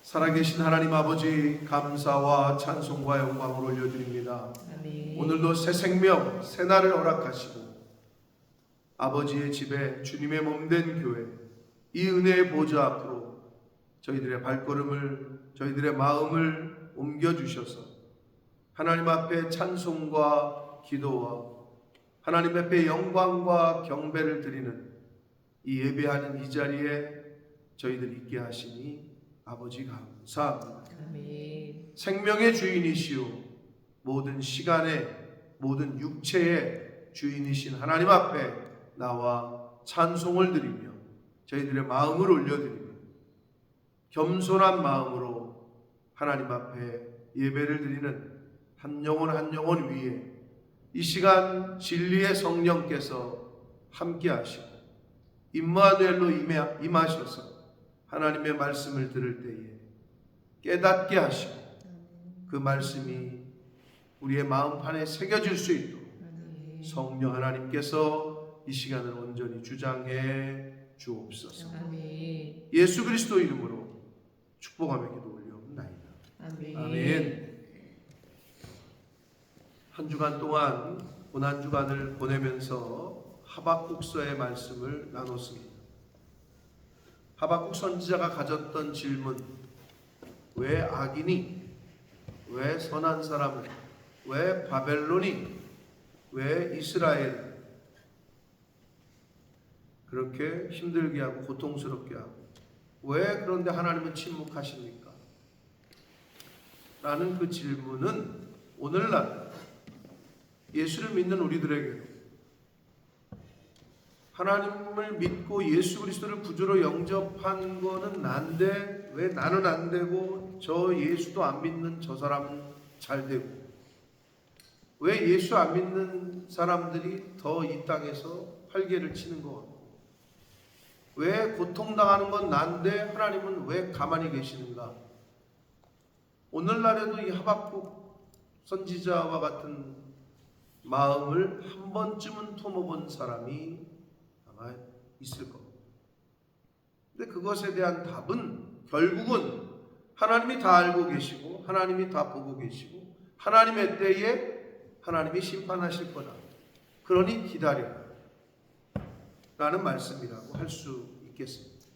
살아계신 하나님 아버지, 감사와 찬송과 영광을 올려드립니다. 아멘. 오늘도 새 생명, 새 날을 허락하시고 아버지의 집에 주님의 몸된 교회, 이 은혜의 보좌 앞으로 저희들의 발걸음을, 저희들의 마음을 옮겨주셔서 하나님 앞에 찬송과 기도와 하나님 앞에 영광과 경배를 드리는 이 예배하는 이 자리에 저희들 있게 하시니 아버지 감사합니다. 아멘. 생명의 주인이시오 모든 시간의 모든 육체의 주인이신 하나님 앞에 나와 찬송을 드리며 저희들의 마음을 올려드리며 겸손한 마음으로 하나님 앞에 예배를 드리는 한 영혼 한 영혼 위에 이 시간 진리의 성령께서 함께 하시고 임마누엘로 임하셔서 하나님의 말씀을 들을 때에 깨닫게 하시고 그 말씀이 우리의 마음판에 새겨질 수 있도록 성령 하나님께서 이 시간을 온전히 주장해 주옵소서. 아멘. 예수 그리스도 이름으로 축복하며 기도 올려옵나이다. 아멘. 아멘. 한 주간 동안 고난 주간을 보내면서 하박국서의 말씀을 나눴습니다. 하박국 선지자가 가졌던 질문, 왜 악인이, 왜 선한 사람은, 왜 바벨론이, 왜 이스라엘 그렇게 힘들게 하고 고통스럽게 하고 왜 그런데 하나님은 침묵하십니까? 라는 그 질문은 오늘날 예수를 믿는 우리들에게도 하나님을 믿고 예수 그리스도를 구주로 영접한 거는 난데 왜 나는 안 되고 저 예수도 안 믿는 저 사람은 잘 되고 왜 예수 안 믿는 사람들이 더 이 땅에서 활개를 치는 것 같고 왜 고통당하는 건 난데 하나님은 왜 가만히 계시는가? 오늘날에도 이 하박국 선지자와 같은 마음을 한 번쯤은 품어본 사람이 아마 있을 겁니다. 근데 그것에 대한 답은 결국은 하나님이 다 알고 계시고 하나님이 다 보고 계시고 하나님의 때에 하나님이 심판하실 거다. 그러니 기다려라 라는 말씀이라고 할 수 있겠습니다.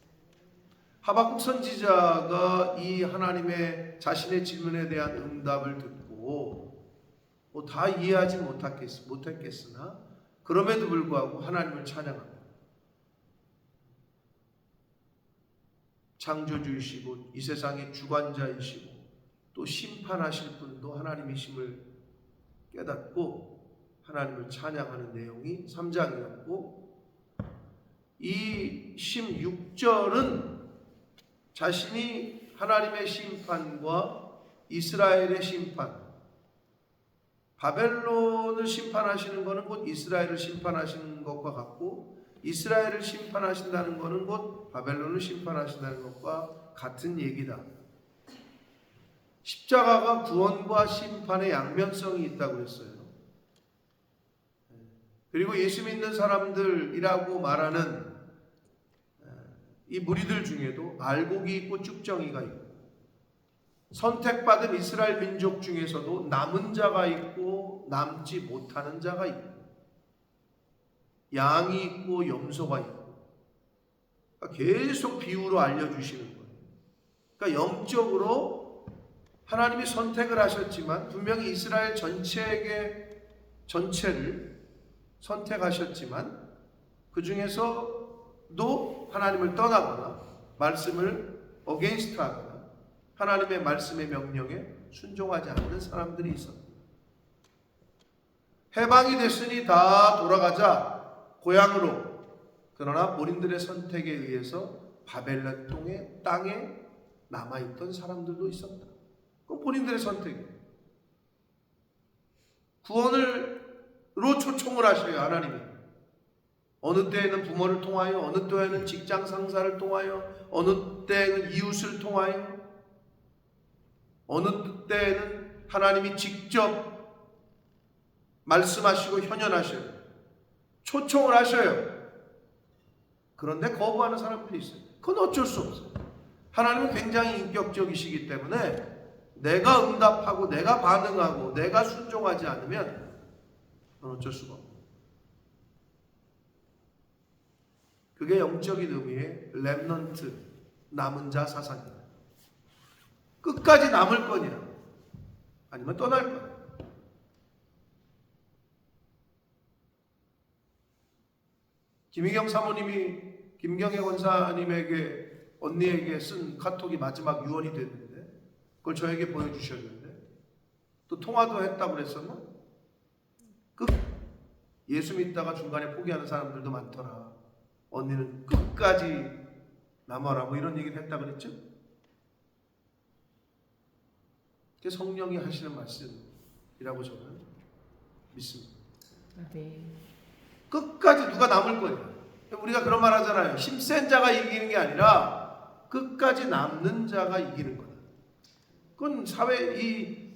하박국 선지자가 이 하나님의 자신의 질문에 대한 응답을 듣고 다 이해하지 못했겠으나 그럼에도 불구하고 하나님을 찬양합니다. 창조주이시고 이 세상의 주관자이시고 또 심판하실 분도 하나님이심을 깨닫고 하나님을 찬양하는 내용이 3장이었고 이 16절은 자신이 하나님의 심판과 이스라엘의 심판, 바벨론을 심판하시는 것은 곧 이스라엘을 심판하시는 것과 같고 이스라엘을 심판하신다는 것은 곧 바벨론을 심판하신다는 것과 같은 얘기다. 십자가가 구원과 심판의 양면성이 있다고 했어요. 그리고 예수 믿는 사람들이라고 말하는 이 무리들 중에도 알곡이 있고 쭉정이가 있고 선택받은 이스라엘 민족 중에서도 남은 자가 있고 남지 못하는 자가 있고 양이 있고 염소가 있고 계속 비유로 알려주시는 거예요. 그러니까 영적으로 하나님이 선택을 하셨지만 분명히 이스라엘 전체를 선택하셨지만 그 중에서도 하나님을 떠나거나 말씀을 어게인스트 하거나 하나님의 말씀의 명령에 순종하지 않는 사람들이 있었다. 해방이 됐으니 다 돌아가자 고향으로. 그러나 본인들의 선택에 의해서 바벨론 땅에 남아있던 사람들도 있었다. 그건 본인들의 선택이에요. 구원으로 초청을 하셔요. 하나님이 어느 때에는 부모를 통하여, 어느 때에는 직장 상사를 통하여, 어느 때에는 이웃을 통하여, 어느 때에는 하나님이 직접 말씀하시고 현현하셔요. 초청을 하셔요. 그런데 거부하는 사람들이 있어요. 그건 어쩔 수 없어요. 하나님은 굉장히 인격적이시기 때문에 내가 응답하고 내가 반응하고 내가 순종하지 않으면 그건 어쩔 수가 없고, 그게 영적인 의미의 렘넌트, 남은 자 사상이다. 끝까지 남을 거냐 아니면 떠날 거냐. 김희경 사모님이 김경애 권사님에게 언니에게 쓴 카톡이 마지막 유언이 됐는데 그걸 저에게 보여주셨는데, 또 통화도 했다고 그랬었나? 예수 믿다가 중간에 포기하는 사람들도 많더라. 언니는 끝까지 남아라, 뭐 이런 얘기를 했다고 그랬죠? 그게 성령이 하시는 말씀이라고 저는 믿습니다. 네. 끝까지 누가 남을 거예요. 우리가 그런 말 하잖아요. 힘센 자가 이기는 게 아니라 끝까지 남는 자가 이기는 거다. 그건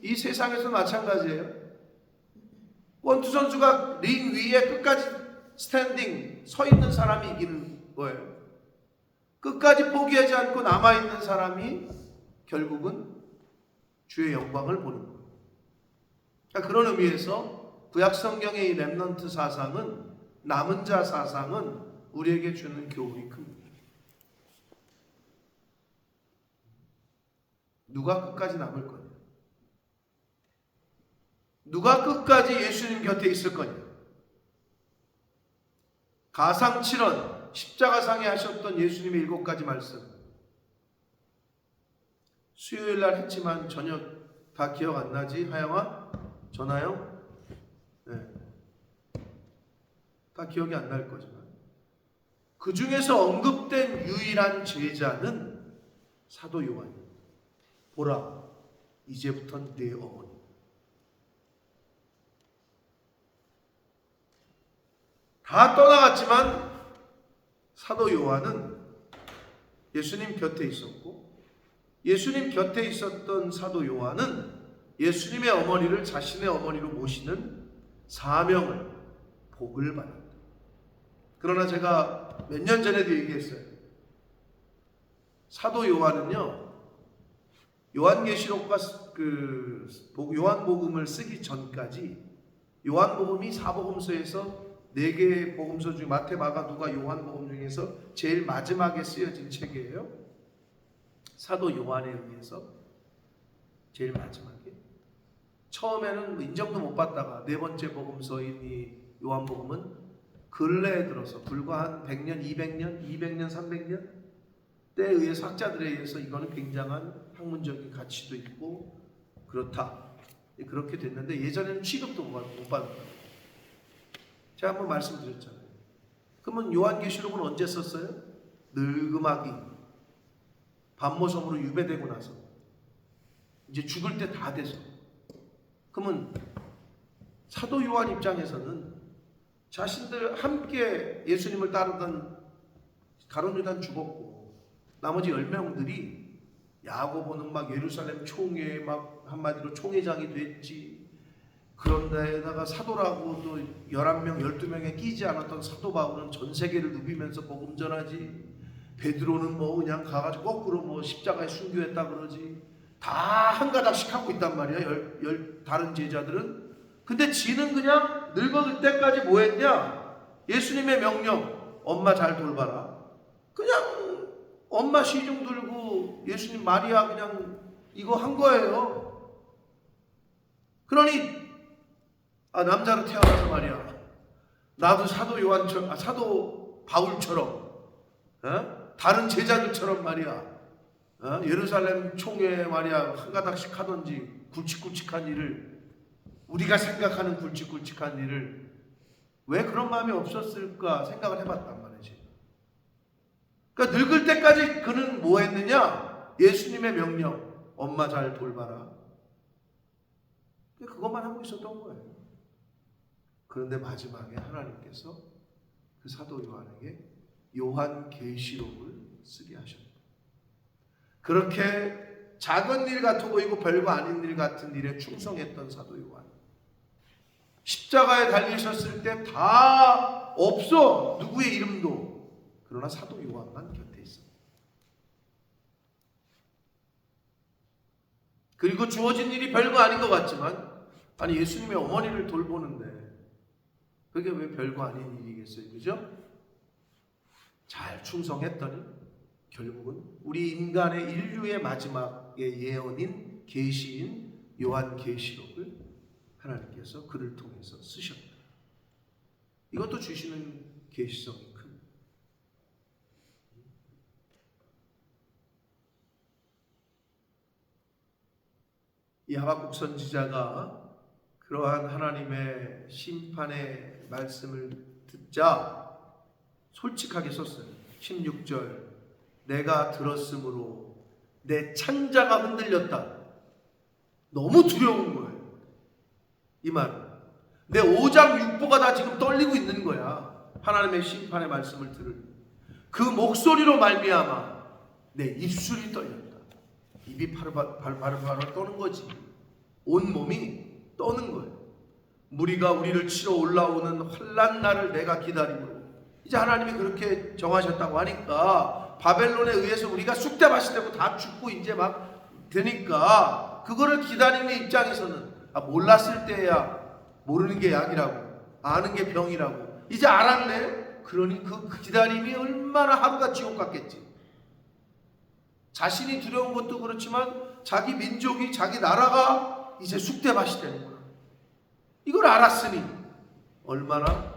이 세상에서 마찬가지예요. 원투 선수가 링 위에 끝까지 스탠딩 서 있는 사람이 이기는 거예요. 끝까지 포기하지 않고 남아있는 사람이 결국은 주의 영광을 보는 거예요. 그러니까 그런 의미에서 구약 성경의 이 렘넌트 사상은, 남은 자 사상은 우리에게 주는 교훈이 큽니다. 누가 끝까지 남을 거냐? 누가 끝까지 예수님 곁에 있을 거냐? 가상칠언, 십자가상에 하셨던 예수님의 7가지 말씀, 수요일날 했지만 전혀 다 기억 안 나지? 하영아? 전하영? 네. 다 기억이 안 날 거지만 그 중에서 언급된 유일한 제자는 사도 요한이에요. 보라, 이제부터는 내 어머니. 다 떠나갔지만 사도 요한은 예수님 곁에 있었고, 예수님 곁에 있었던 사도 요한은 예수님의 어머니를 자신의 어머니로 모시는 사명을, 복을 받았다. 그러나 제가 몇 년 전에도 얘기했어요. 사도 요한은요, 요한계시록과 요한복음을 쓰기 전까지 요한복음이 사복음서에서 4개의 복음서 중에 마태, 마가, 누가, 요한복음 중에서 제일 마지막에 쓰여진 책이에요. 사도 요한에 의해서 제일 마지막에. 처음에는 인정도 못 받다가 4번째 복음서인 이 요한복음은 근래에 들어서 불과 한 100년, 200년, 300년 때에 의해서, 학자들에 의해서 이거는 굉장한 학문적인 가치도 있고 그렇다, 그렇게 됐는데 예전에는 취급도 못 받았다. 제가 한번 말씀드렸잖아요. 그러면 요한계시록은 언제 썼어요? 늙음하기, 반모섬으로 유배되고 나서, 이제 죽을 때 다 돼서. 그러면 사도 요한 입장에서는 자신들 함께 예수님을 따르던 가룟 유다는 죽었고 나머지 10명들이 야고보는 막 예루살렘 총회, 막 한마디로 총회장이 됐지. 그런 데다가 사도라고 또 11명, 12명에 끼지 않았던 사도 바울은 전 세계를 누비면서 복음 전하지. 베드로는 뭐 그냥 가가지고 거꾸로 뭐 십자가에 순교했다 그러지. 다 한 가닥씩 하고 있단 말이야, 다른 제자들은. 근데 지는 그냥 늙을 때까지 뭐 했냐? 예수님의 명령, 엄마 잘 돌봐라. 그냥 엄마 시중 들고 예수님 마리아 그냥 이거 한 거예요. 그러니 남자로 태어나서 말이야, 나도 사도 요한처럼, 사도 바울처럼, 다른 제자들처럼 말이야, 예루살렘 총회 말이야 한 가닥씩 하던지 굵직굵직한 일을, 우리가 생각하는 굵직굵직한 일을 왜 그런 마음이 없었을까 생각을 해봤단 말이지. 그러니까 늙을 때까지 그는 뭐 했느냐? 예수님의 명령, 엄마 잘 돌봐라. 그것만 하고 있었던 거예요. 그런데 마지막에 하나님께서 그 사도 요한에게 요한계시록을 쓰게 하셨다. 그렇게 작은 일 같아 보이고 별거 아닌 일 같은 일에 충성했던 사도 요한, 십자가에 달리셨을 때 다 없어, 누구의 이름도. 그러나 사도 요한만 곁에 있어. 그리고 주어진 일이 별거 아닌 것 같지만, 아니 예수님의 어머니를 돌보는데 그게 왜 별거 아닌 일이겠어요, 그죠? 잘 충성했더니 결국은 우리 인간의 인류의 마지막의 예언인 계시인 요한 계시록을 하나님께서 그를 통해서 쓰셨다. 이것도 주시는 계시성이 큽니다. 이 하박국 선지자가 그러한 하나님의 심판의 말씀을 듣자 솔직하게 썼어요. 16절, 내가 들었으므로 내 창자가 흔들렸다. 너무 두려운 거예요. 이 말은 내 오장 육부가 다 지금 떨리고 있는 거야. 하나님의 심판의 말씀을 들을 그 목소리로 말미암아 내 입술이 떨렸다. 입이 바로 떠는 거지. 온 몸이 떠는 거예요. 무리가 우리를 치러 올라오는 환난 날을 내가 기다림으로. 이제 하나님이 그렇게 정하셨다고 하니까 바벨론에 의해서 우리가 쑥대밭이 되고 다 죽고 이제 막 되니까 그거를 기다리는 입장에서는 몰랐을 때야 모르는 게 약이라고, 아는 게 병이라고 이제 알았네. 그러니 그 기다림이 얼마나 하루가 지옥 같겠지. 자신이 두려운 것도 그렇지만 자기 민족이, 자기 나라가 이제 쑥대밭이 되는 거야. 이걸 알았으니 얼마나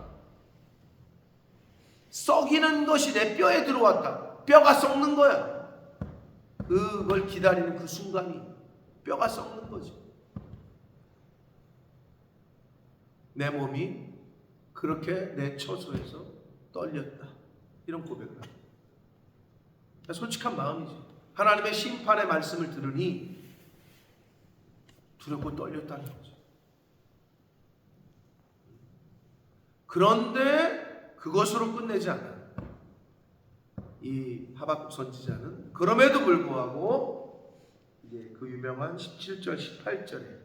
썩이는 것이 내 뼈에 들어왔다. 뼈가 썩는 거야. 그걸 기다리는 그 순간이 뼈가 썩는 거지. 내 몸이 그렇게 내 처소에서 떨렸다. 이런 고백을 합니다. 솔직한 마음이지. 하나님의 심판의 말씀을 들으니 두렵고 떨렸다는 거죠. 그런데 그것으로 끝내지 않아요. 이 하박국 선지자는 그럼에도 불구하고 이제 그 유명한 17절, 18절에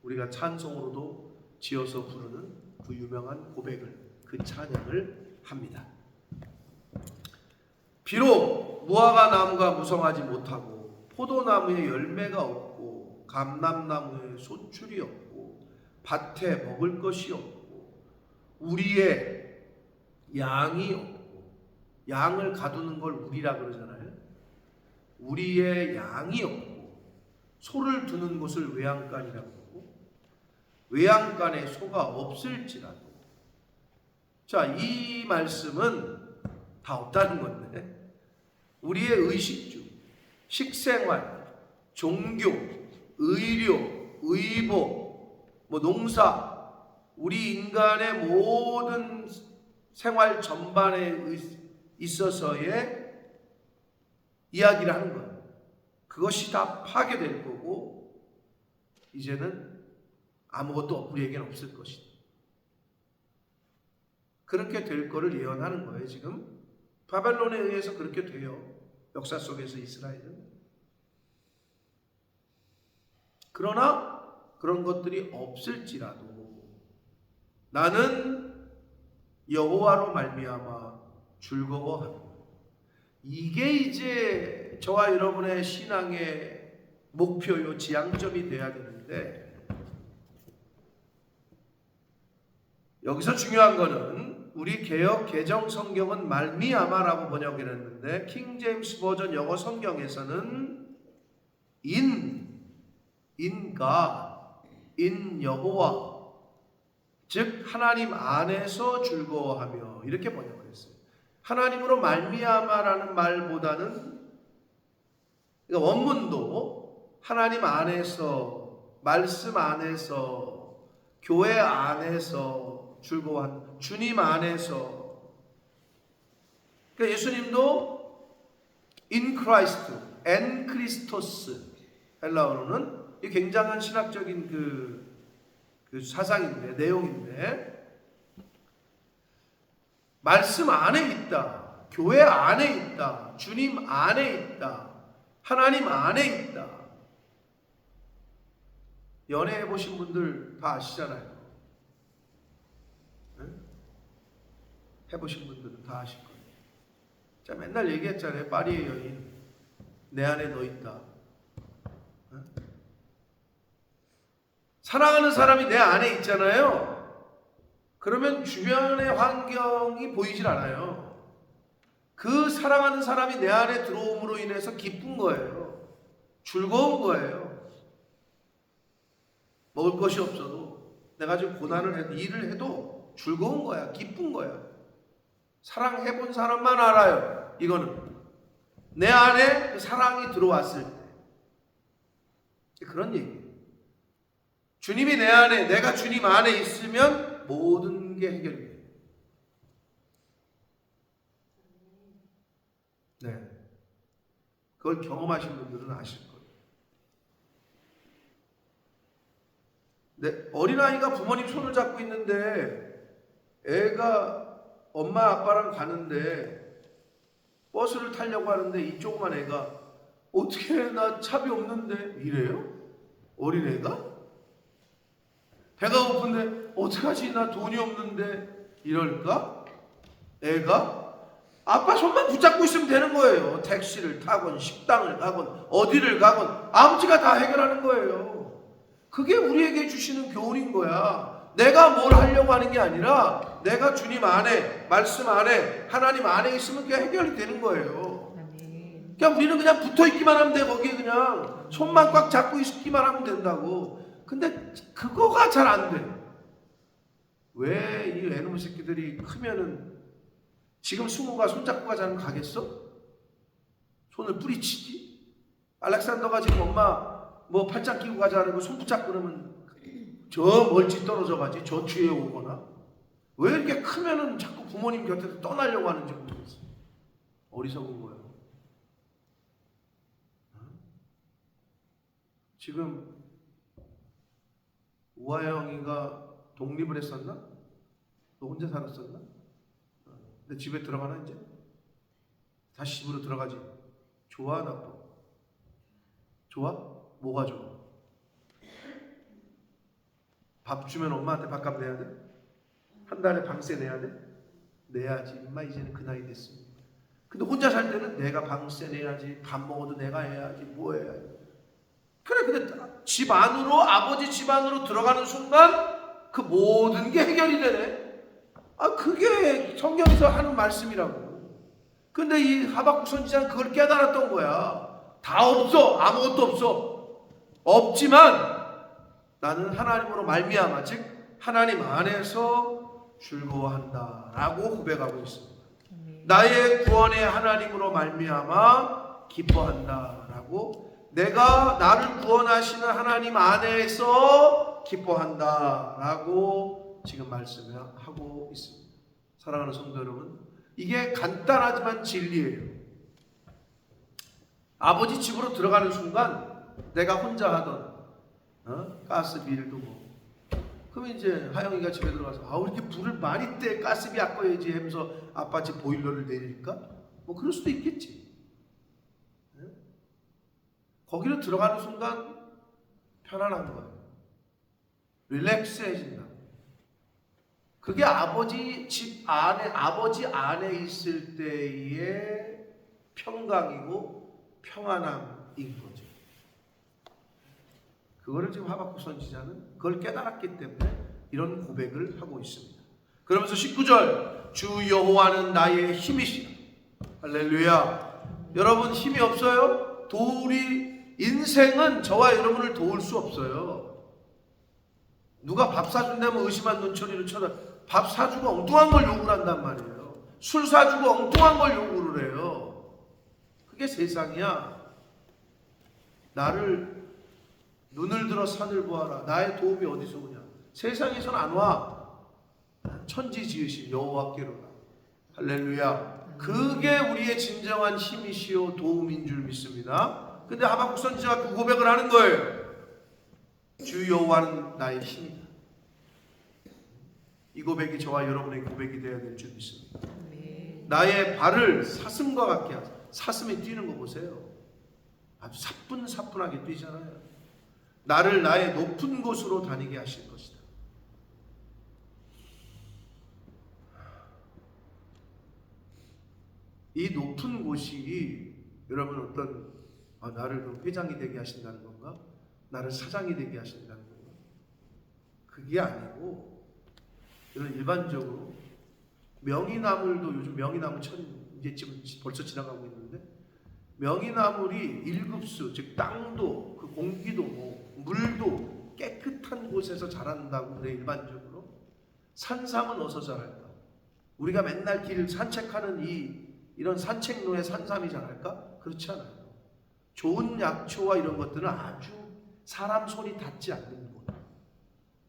우리가 찬송으로도 지어서 부르는 그 유명한 고백을, 그 찬양을 합니다. 비록 무화과 나무가 무성하지 못하고 포도나무에 열매가 없고 감람나무에 소출이 없고 밭에 먹을 것이 없고 우리의 양이 없고, 양을 가두는 걸 우리라 그러잖아요. 우리의 양이 없고 소를 두는 곳을 외양간이라고 하고 외양간에 소가 없을지라도. 자, 이 말씀은 다 없다는 건데 우리의 의식주, 식생활, 종교, 의료, 의복, 농사, 우리 인간의 모든 생활 전반에 있어서의 이야기를 하는 거예요. 그것이 다 파괴될 거고 이제는 아무것도 우리에게는 없을 것이다. 그렇게 될 거를 예언하는 거예요. 지금 바벨론에 의해서 그렇게 돼요. 역사 속에서 이스라엘은. 그러나 그런 것들이 없을지라도 나는 여호와로 말미암아 즐거워하노라. 이게 이제 저와 여러분의 신앙의 목표요, 지향점이 돼야 되는데 여기서 중요한 거는 우리 개역 개정 성경은 말미암아라고 번역했는데 킹 제임스 버전 영어 성경에서는 in God, in 여호와, 즉 하나님 안에서 즐거워하며 이렇게 번역을 했어요. 하나님으로 말미암아라는 말보다는 그러니까 원문도 하나님 안에서, 말씀 안에서, 교회 안에서 즐거워한, 주님 안에서. 그러니까 예수님도 in Christ, en Christos, 헬라어로는 이 굉장한 신학적인 그 사상인데, 내용인데, 말씀 안에 있다, 교회 안에 있다, 주님 안에 있다, 하나님 안에 있다. 연애해 보신 분들 다 아시잖아요. 네? 해보신 분들은 다 아실 거예요. 자, 맨날 얘기했잖아요. 파리의 여인, 내 안에 너 있다. 네? 사랑하는 사람이 내 안에 있잖아요. 그러면 주변의 환경이 보이질 않아요. 그 사랑하는 사람이 내 안에 들어옴으로 인해서 기쁜 거예요. 즐거운 거예요. 먹을 것이 없어도 내가 지금 고난을 해도 일을 해도 즐거운 거야. 기쁜 거야. 사랑해본 사람만 알아요. 이거는 내 안에 그 사랑이 들어왔을 때 그런 얘기예요. 주님이 내 안에, 내가 주님 안에 있으면 모든 게 해결이 돼요. 네, 그걸 경험하신 분들은 아실 거예요. 네, 어린아이가 부모님 손을 잡고 있는데 애가 엄마 아빠랑 가는데 버스를 타려고 하는데 이 조그만 애가 어떻게 나 차비 없는데 이래요? 어린애가? 배가 고픈데 어떡하지 나 돈이 없는데 이럴까? 애가? 아빠 손만 붙잡고 있으면 되는 거예요. 택시를 타건 식당을 가건 어디를 가건 아버지가 다 해결하는 거예요. 그게 우리에게 주시는 교훈인 거야. 내가 뭘 하려고 하는 게 아니라 내가 주님 안에, 말씀 안에, 하나님 안에 있으면 그게 해결이 되는 거예요. 그냥 우리는 그냥 붙어 있기만 하면 돼. 거기에 그냥 손만 꽉 잡고 있기만 하면 된다고. 근데 그거가 잘 안 돼. 왜 이 애놈 새끼들이 크면은 지금 승우가 손잡고 가자면 가겠어? 손을 뿌리치지? 알렉산더가 지금 엄마 뭐 팔짱 끼고 가자는 거 손 붙잡고 그러면 저 멀리 떨어져 가지. 저 뒤에 오거나. 왜 이렇게 크면은 자꾸 부모님 곁에서 떠나려고 하는지 모르겠어. 어리석은 거야. 지금 우아영이가 독립을 했었나? 너 혼자 살았었나? 근데 집에 들어가나 이제? 다시 집으로 들어가지. 좋아 나빠? 좋아? 뭐가 좋아? 밥 주면 엄마한테 밥값 내야 돼? 한 달에 방세 내야 돼? 내야지. 인마 이제는 그 나이 됐으니까. 근데 혼자 살 때는 내가 방세 내야지. 밥 먹어도 내가 해야지. 뭐 해야지. 그래, 근데 집 안으로, 아버지 집 안으로 들어가는 순간 그 모든 게 해결이 되네. 그게 성경에서 하는 말씀이라고. 근데 이 하박국 선지자는 그걸 깨달았던 거야. 다 없어. 아무것도 없어. 없지만 나는 하나님으로 말미암아, 즉 하나님 안에서 즐거워한다라고 고백하고 있습니다. 나의 구원의 하나님으로 말미암아 기뻐한다라고, 내가 나를 구원하시는 하나님 안에서 기뻐한다라고 지금 말씀하고 있습니다. 사랑하는 성도 여러분, 이게 간단하지만 진리예요. 아버지 집으로 들어가는 순간 내가 혼자 하던 가스비를 두고, 그러면 이제 하영이가 집에 들어가서 왜 이렇게 불을 많이 떼, 가스비 아껴야지 하면서 아빠 집 보일러를 내릴까? 뭐 그럴 수도 있겠지. 거기로 들어가는 순간 편안한 거예요. 릴렉스해진다. 그게 아버지 집 안에, 아버지 안에 있을 때의 평강이고 평안함인 거죠. 그거를 지금 하박국 선지자는 그걸 깨달았기 때문에 이런 고백을 하고 있습니다. 그러면서 19절, 주 여호와는 나의 힘이시라. 할렐루야. 여러분 힘이 없어요? 인생은 저와 여러분을 도울 수 없어요. 누가 밥 사준다면 의심한 눈초리를 쳐다. 밥 사주고 엉뚱한 걸 요구를 한단 말이에요. 술 사주고 엉뚱한 걸 요구를 해요. 그게 세상이야. 나를 눈을 들어 산을 보아라. 나의 도움이 어디서 오냐? 세상에서는 안 와. 천지 지으신 여호와께로다. 할렐루야. 그게 우리의 진정한 힘이시요 도움인 줄 믿습니다. 근데 하박국 선지자가 그 고백을 하는 거예요. 주 여호와는 나의 힘이다. 이 고백이 저와 여러분의 고백이 되어야 될 줄 믿습니다. 나의 발을 사슴과 같게 하소서. 사슴이 뛰는 거 보세요. 아주 사뿐사뿐하게 뛰잖아요. 나를 나의 높은 곳으로 다니게 하실 것이다. 이 높은 곳이 여러분 어떤 나를 그럼 회장이 되게 하신다는 건가? 나를 사장이 되게 하신다는 건가? 그게 아니고 이런 일반적으로 명이나물도 요즘 명이나물 이제 지금 벌써 지나가고 있는데 명이나물이 일급수 즉 땅도 그 공기도 뭐 물도 깨끗한 곳에서 자란다고 그래. 일반적으로 산삼은 어디서 자랄까? 우리가 맨날 길 산책하는 이런 산책로에 산삼이 자랄까? 그렇지 않아요. 좋은 약초와 이런 것들은 아주 사람 손이 닿지 않는 곳,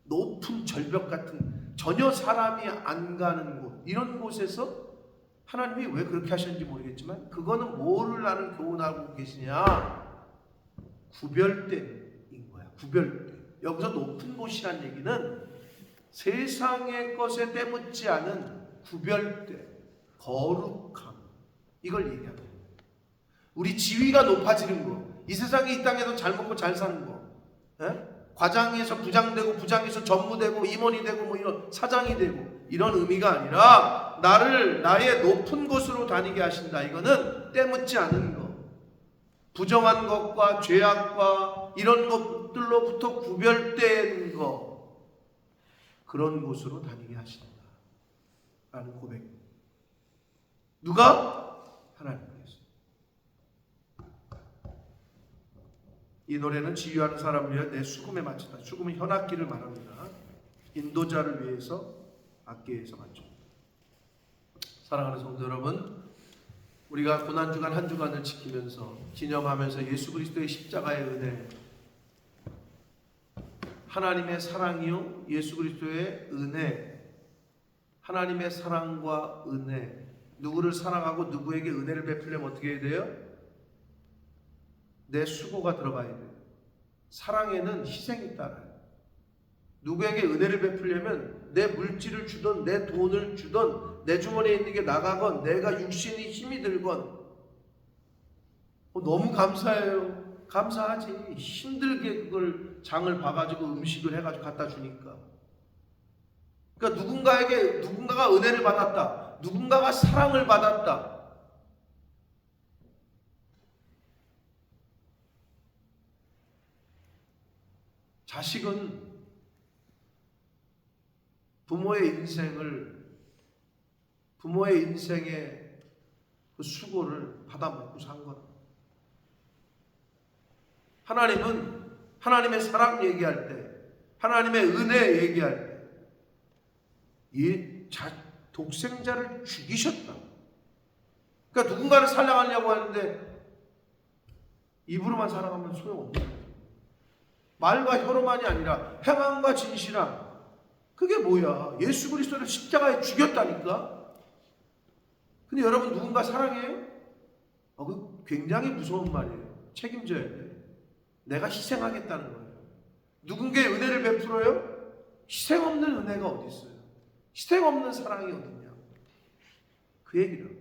높은 절벽 같은 전혀 사람이 안 가는 곳, 이런 곳에서 하나님이 왜 그렇게 하셨는지 모르겠지만 그거는 뭐를 나는 교훈하고 계시냐? 구별됨인 거야. 구별됨. 여기서 높은 곳이란 얘기는 세상의 것에 때묻지 않은 구별됨, 거룩함, 이걸 얘기하는 거예요. 우리 지위가 높아지는 거, 이 세상에 이 땅에서 잘 먹고 잘 사는 거, 과장에서 부장 되고 부장에서 전무되고 임원이 되고 뭐 이런 사장이 되고 이런 의미가 아니라 나를 나의 높은 곳으로 다니게 하신다. 이거는 때묻지 않은 것, 부정한 것과 죄악과 이런 것들로부터 구별된 것, 그런 곳으로 다니게 하신다 라는 고백. 누가? 하나님께서. 이 노래는 지휘하는 사람을 위해 내 수금에 맞췄다. 수금은 현악기를 말합니다. 인도자를 위해서 악기에서 맞춥니다. 사랑하는 성도 여러분, 우리가 고난주간 한 주간을 지키면서 기념하면서 예수 그리스도의 십자가의 은혜, 하나님의 사랑이요 예수 그리스도의 은혜, 하나님의 사랑과 은혜, 누구를 사랑하고 누구에게 은혜를 베풀려면 어떻게 해야 돼요? 내 수고가 들어가야 돼요. 사랑에는 희생이 따라요. 누구에게 은혜를 베풀려면 내 물질을 주던 내 돈을 주던 내 주머니에 있는 게 나가건 내가 육신이 힘이 들건 너무 감사해요. 감사하지. 힘들게 그걸 장을 봐가지고 음식을 해가지고 갖다 주니까. 그러니까 누군가가 은혜를 받았다. 누군가가 사랑을 받았다. 자식은 부모의 인생의 그 수고를 받아먹고 산 거다. 하나님은 하나님의 사랑 얘기할 때, 하나님의 은혜 얘기할 때, 이 독생자를 죽이셨다. 그러니까 누군가를 사랑하려고 하는데 입으로만 사랑하면 소용없는 거예요. 말과 혀로만이 아니라 행함과 진실함. 그게 뭐야? 예수 그리스도를 십자가에 죽였다니까? 근데 여러분 누군가 사랑해요? 그 굉장히 무서운 말이에요. 책임져야 돼. 내가 희생하겠다는 거예요. 누군가의 은혜를 베풀어요? 희생 없는 은혜가 어디 있어요? 희생 없는 사랑이 어딨냐? 그 얘기를.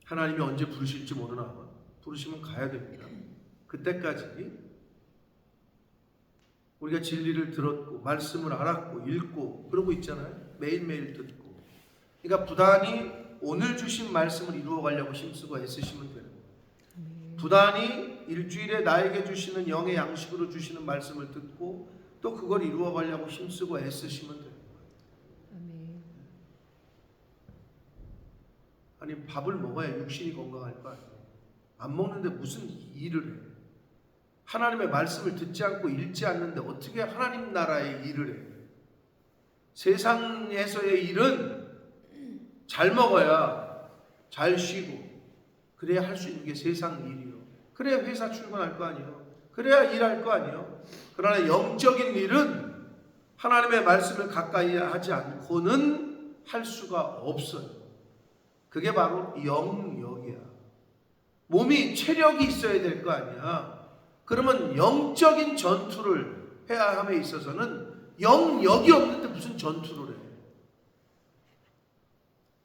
하나님이 언제 부르실지 모르나 부르시면 가야 됩니다. 그때까지 우리가 진리를 들었고 말씀을 알았고 읽고 그러고 있잖아요. 매일매일 듣고. 그러니까 부단히 오늘 주신 말씀을 이루어가려고 힘쓰고 애쓰시면 되는 거예요. 부단히 일주일에 나에게 주시는 영의 양식으로 주시는 말씀을 듣고 또 그걸 이루어가려고 힘쓰고 애쓰시면 돼요. 아니 밥을 먹어야 육신이 건강할 거 아니에요. 안 먹는데 무슨 일을 해? 하나님의 말씀을 듣지 않고 읽지 않는데 어떻게 하나님 나라의 일을 해? 세상에서의 일은 잘 먹어야 잘 쉬고 그래야 할 수 있는 게 세상 일이요. 그래야 회사 출근할 거 아니에요. 그래야 일할 거 아니에요. 그러나 영적인 일은 하나님의 말씀을 가까이 하지 않고는 할 수가 없어요. 그게 바로 영역이야. 몸이 체력이 있어야 될 거 아니야. 그러면 영적인 전투를 해야 함에 있어서는 영역이 없는데 무슨 전투를 해?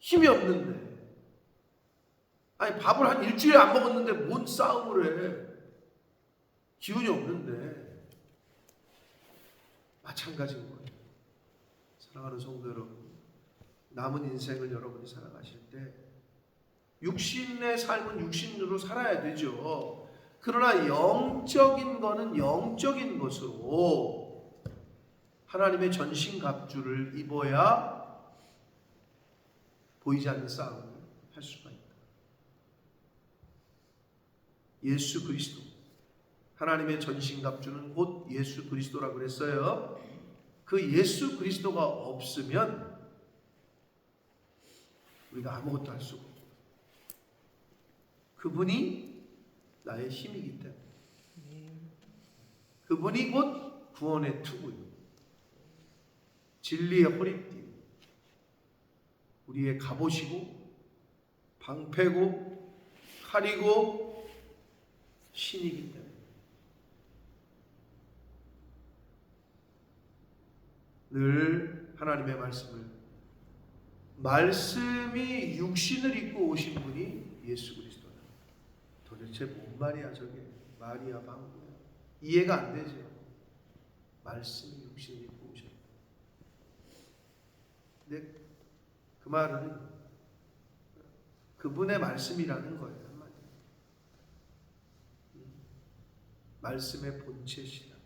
힘이 없는데. 아니 밥을 한 일주일 안 먹었는데 뭔 싸움을 해? 기운이 없는데. 마찬가지인 거예요. 사랑하는 성도 여러분, 남은 인생을 여러분이 살아가실 때 육신의 삶은 육신으로 살아야 되죠. 그러나 영적인 거는 영적인 것으로 하나님의 전신갑주를 입어야 보이지 않는 싸움을 할 수가 있다. 예수 그리스도, 하나님의 전신갑주는 곧 예수 그리스도라고 그랬어요. 그 예수 그리스도가 없으면 우리가 아무것도 할 수가 없어요. 그분이 나의 힘이기 때문에, 그분이 곧 구원의 투구요, 진리의 허리띠, 우리의 갑옷이고 방패고 칼이고 신이기 때문에 늘 하나님의 말씀이 육신을 입고 오신 분이 예수 그리스도다. 도대체 뭔 말이야 저게? 말이야 방구야? 이해가 안 되죠. 말씀이 육신을 입고 오셨다. 근데 그 말은 그분의 말씀이라는 거예요. 한마디로. 말씀의 본체시다.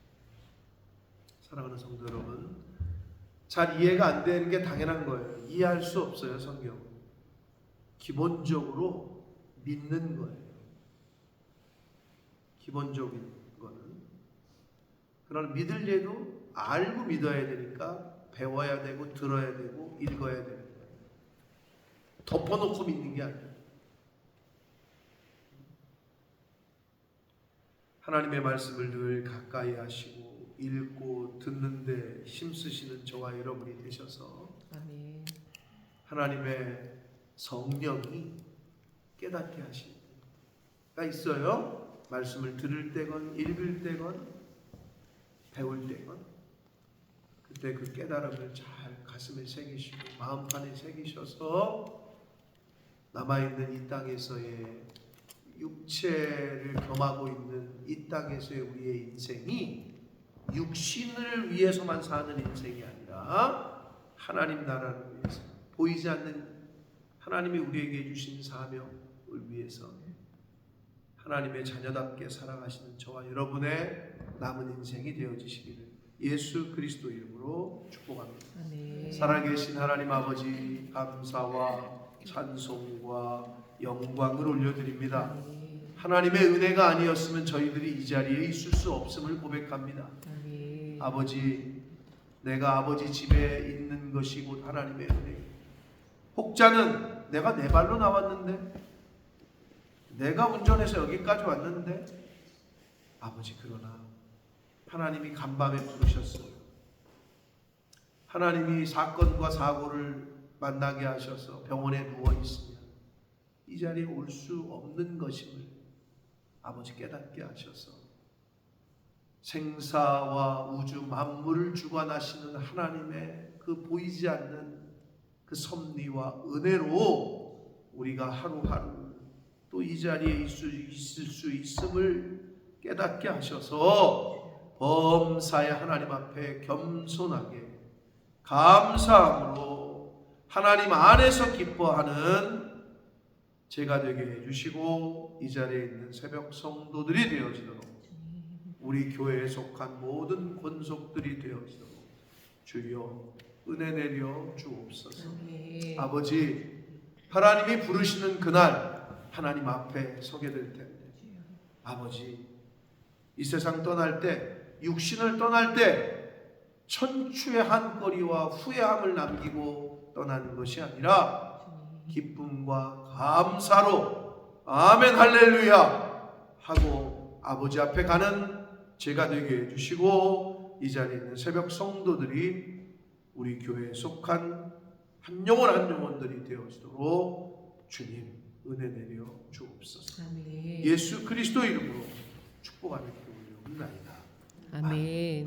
사랑하는 성도 여러분, 잘 이해가 안 되는 게 당연한 거예요. 이해할 수 없어요, 성경. 기본적으로 믿는 거예요. 기본적인 거는. 그러나 믿으려도 알고 믿어야 되니까 배워야 되고 들어야 되고 읽어야 되는 거예요. 덮어놓고 믿는 게 아니에요. 하나님의 말씀을 늘 가까이 하시고 읽고 듣는데 힘쓰시는 저와 여러분이 되셔서 아멘. 하나님의 성령이 깨닫게 하시는 때가 있어요. 말씀을 들을 때건 읽을 때건 배울 때건 그때 그 깨달음을 잘 가슴에 새기시고 마음판에 새기셔서 남아있는 이 땅에서의 육체를 겸하고 있는 이 땅에서의 우리의 인생이 육신을 위해서만 사는 인생이 아니라 하나님 나라를 위해서, 보이지 않는 하나님이 우리에게 주신 사명을 위해서 하나님의 자녀답게 살아가시는 저와 여러분의 남은 인생이 되어지시기를 예수 그리스도 이름으로 축복합니다. 아멘. 살아계신 하나님 아버지, 감사와 찬송과 영광을 올려드립니다. 아멘. 하나님의 은혜가 아니었으면 저희들이 이 자리에 있을 수 없음을 고백합니다. 아멘. 아버지, 내가 아버지 집에 있는 것이 곧 하나님의 은혜. 혹자는 내가 내 발로 나왔는데, 내가 운전해서 여기까지 왔는데, 아버지 그러나 하나님이 간밤에 부르셨어요. 하나님이 사건과 사고를 만나게 하셔서 병원에 누워 있으면 이 자리에 올 수 없는 것임을 아버지 깨닫게 하셔서 생사와 우주 만물을 주관하시는 하나님의 그 보이지 않는 그 섭리와 은혜로 우리가 하루하루 또 이 자리에 있을 수 있음을 깨닫게 하셔서 범사의 하나님 앞에 겸손하게 감사함으로 하나님 안에서 기뻐하는 제가 되게 해주시고 이 자리에 있는 새벽 성도들이 되어지도록 우리 교회에 속한 모든 권속들이 되어지도록 주여 은혜 내려 주옵소서. 아멘. 아버지, 하나님이 부르시는 그날 하나님 앞에 서게 될 텐데 아버지, 이 세상 떠날 때, 육신을 떠날 때 천추의 한거리와 후회함을 남기고 떠나는 것이 아니라 기쁨과 감사로 아멘 할렐루야 하고 아버지 앞에 가는 제가 되게 해주시고 이 자리에 있는 새벽 성도들이 우리 교회에 속한 한 영혼 한 영혼들이 되어지도록 주님 은혜 내려 주옵소서. 아멘. 예수 그리스도 이름으로 축복하며 기도를 올려옵나이다. 아멘.